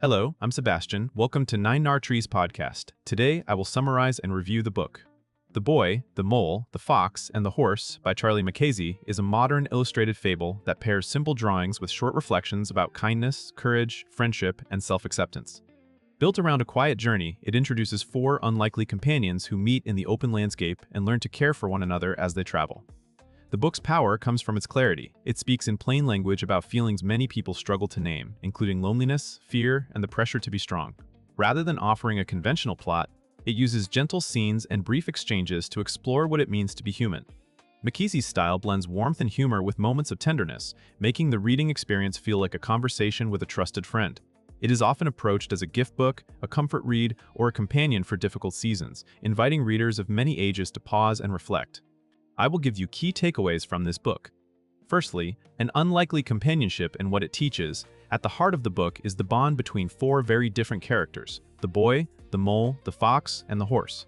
Hello, I'm Sebastian. Welcome to Nine Nar Trees podcast. Today, I will summarize and review the book. The Boy, the Mole, the Fox, and the Horse by Charlie Mackesy is a modern illustrated fable that pairs simple drawings with short reflections about kindness, courage, friendship, and self-acceptance. Built around a quiet journey, it introduces four unlikely companions who meet in the open landscape and learn to care for one another as they travel. The book's power comes from its clarity. It speaks in plain language about feelings many people struggle to name, including loneliness, fear, and the pressure to be strong. Rather than offering a conventional plot, it uses gentle scenes and brief exchanges to explore what it means to be human. Mackesy's style blends warmth and humor with moments of tenderness, making the reading experience feel like a conversation with a trusted friend. It is often approached as a gift book, a comfort read, or a companion for difficult seasons, inviting readers of many ages to pause and reflect. I will give you key takeaways from this book. Firstly, an unlikely companionship and what it teaches. At the heart of the book is the bond between four very different characters: the boy, the mole, the fox, and the horse.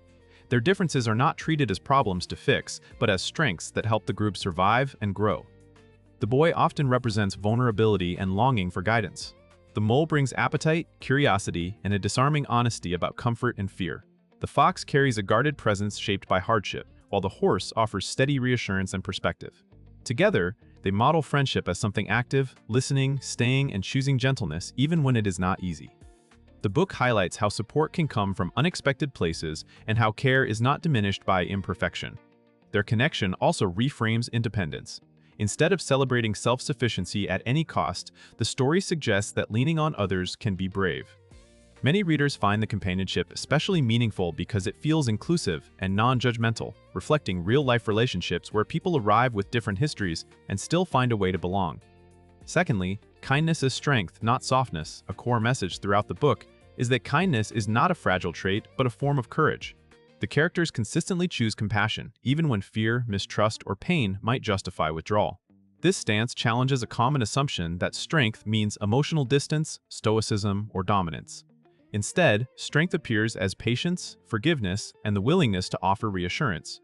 Their differences are not treated as problems to fix, but as strengths that help the group survive and grow. The boy often represents vulnerability and longing for guidance. The mole brings appetite, curiosity, and a disarming honesty about comfort and fear. The fox carries a guarded presence shaped by hardship, while the horse offers steady reassurance and perspective. Together, they model friendship as something active, listening, staying, and choosing gentleness even when it is not easy. The book highlights how support can come from unexpected places and how care is not diminished by imperfection. Their connection also reframes independence. Instead of celebrating self-sufficiency at any cost, the story suggests that leaning on others can be brave. Many readers find the companionship especially meaningful because it feels inclusive and non-judgmental, reflecting real-life relationships where people arrive with different histories and still find a way to belong. Secondly, kindness is strength, not softness. A core message throughout the book is that kindness is not a fragile trait, but a form of courage. The characters consistently choose compassion, even when fear, mistrust, or pain might justify withdrawal. This stance challenges a common assumption that strength means emotional distance, stoicism, or dominance. Instead, strength appears as patience, forgiveness, and the willingness to offer reassurance.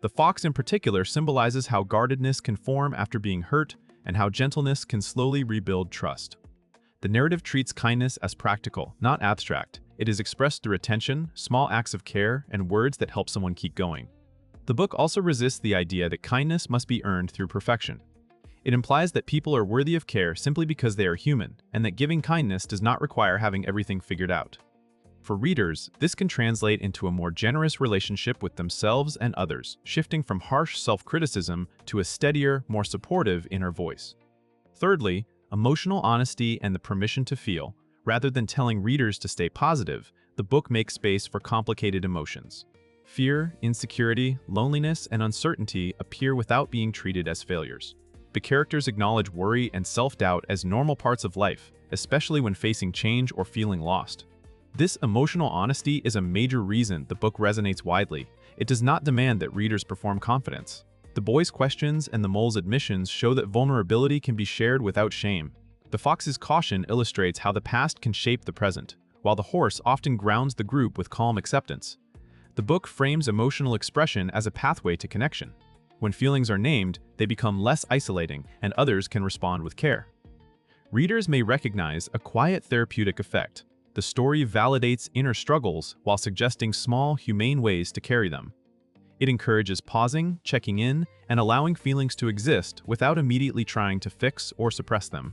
The fox in particular symbolizes how guardedness can form after being hurt and how gentleness can slowly rebuild trust. The narrative treats kindness as practical, not abstract. It is expressed through attention, small acts of care, and words that help someone keep going. The book also resists the idea that kindness must be earned through perfection. It implies that people are worthy of care simply because they are human, and that giving kindness does not require having everything figured out. For readers, this can translate into a more generous relationship with themselves and others, shifting from harsh self-criticism to a steadier, more supportive inner voice. Thirdly, emotional honesty and the permission to feel. Rather than telling readers to stay positive, the book makes space for complicated emotions. Fear, insecurity, loneliness, and uncertainty appear without being treated as failures. The characters acknowledge worry and self-doubt as normal parts of life, especially when facing change or feeling lost. This emotional honesty is a major reason the book resonates widely. It does not demand that readers perform confidence. The boy's questions and the mole's admissions show that vulnerability can be shared without shame. The fox's caution illustrates how the past can shape the present, while the horse often grounds the group with calm acceptance. The book frames emotional expression as a pathway to connection. When feelings are named, they become less isolating, and others can respond with care. Readers may recognize a quiet therapeutic effect. The story validates inner struggles while suggesting small, humane ways to carry them. It encourages pausing, checking in, and allowing feelings to exist without immediately trying to fix or suppress them.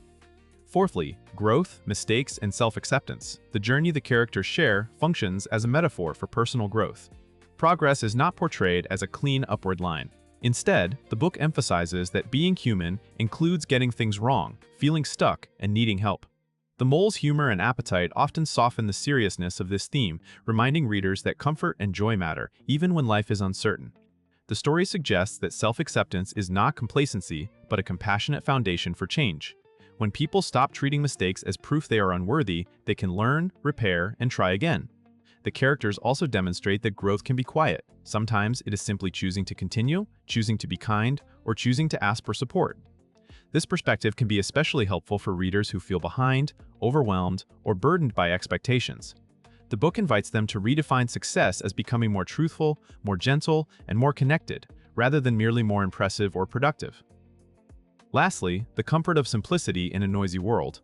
Fourthly, growth, mistakes, and self-acceptance. The journey the characters share functions as a metaphor for personal growth. Progress is not portrayed as a clean upward line. Instead, the book emphasizes that being human includes getting things wrong, feeling stuck, and needing help. The mole's humor and appetite often soften the seriousness of this theme, reminding readers that comfort and joy matter, even when life is uncertain. The story suggests that self-acceptance is not complacency, but a compassionate foundation for change. When people stop treating mistakes as proof they are unworthy, they can learn, repair, and try again. The characters also demonstrate that growth can be quiet. Sometimes it is simply choosing to continue, choosing to be kind, or choosing to ask for support. This perspective can be especially helpful for readers who feel behind, overwhelmed, or burdened by expectations. The book invites them to redefine success as becoming more truthful, more gentle, and more connected, rather than merely more impressive or productive. Lastly, the comfort of simplicity in a noisy world.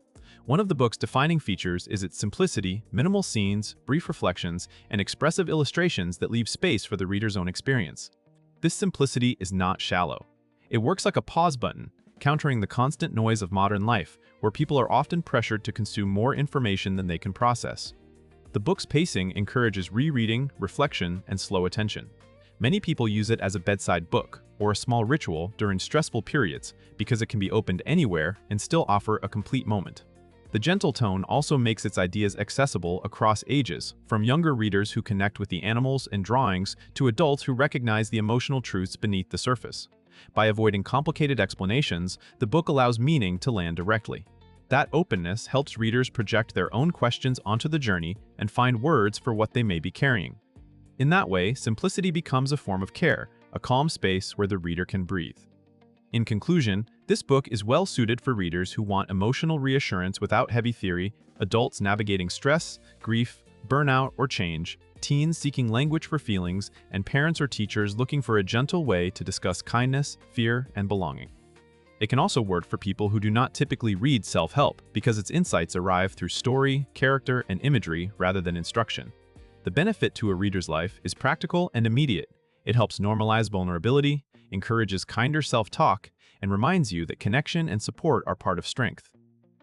One of the book's defining features is its simplicity, minimal scenes, brief reflections, and expressive illustrations that leave space for the reader's own experience. This simplicity is not shallow. It works like a pause button, countering the constant noise of modern life, where people are often pressured to consume more information than they can process. The book's pacing encourages rereading, reflection, and slow attention. Many people use it as a bedside book or a small ritual during stressful periods because it can be opened anywhere and still offer a complete moment. The gentle tone also makes its ideas accessible across ages, from younger readers who connect with the animals and drawings to adults who recognize the emotional truths beneath the surface. By avoiding complicated explanations, the book allows meaning to land directly. That openness helps readers project their own questions onto the journey and find words for what they may be carrying. In that way, simplicity becomes a form of care, a calm space where the reader can breathe. In conclusion, this book is well suited for readers who want emotional reassurance without heavy theory, adults navigating stress, grief, burnout, or change, teens seeking language for feelings, and parents or teachers looking for a gentle way to discuss kindness, fear, and belonging. It can also work for people who do not typically read self-help because its insights arrive through story, character, and imagery rather than instruction. The benefit to a reader's life is practical and immediate. It helps normalize vulnerability, encourages kinder self-talk, and reminds you that connection and support are part of strength.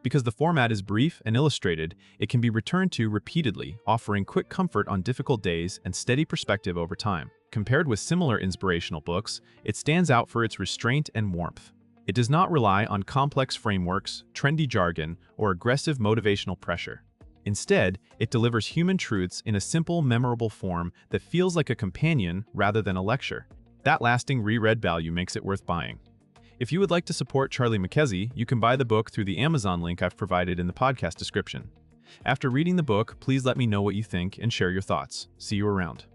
Because the format is brief and illustrated, it can be returned to repeatedly, offering quick comfort on difficult days and steady perspective over time. Compared with similar inspirational books, it stands out for its restraint and warmth. It does not rely on complex frameworks, trendy jargon, or aggressive motivational pressure. Instead, it delivers human truths in a simple, memorable form that feels like a companion rather than a lecture. That lasting reread value makes it worth buying. If you would like to support Charlie Mackesy, you can buy the book through the Amazon link I've provided in the podcast description. After reading the book, please let me know what you think and share your thoughts. See you around.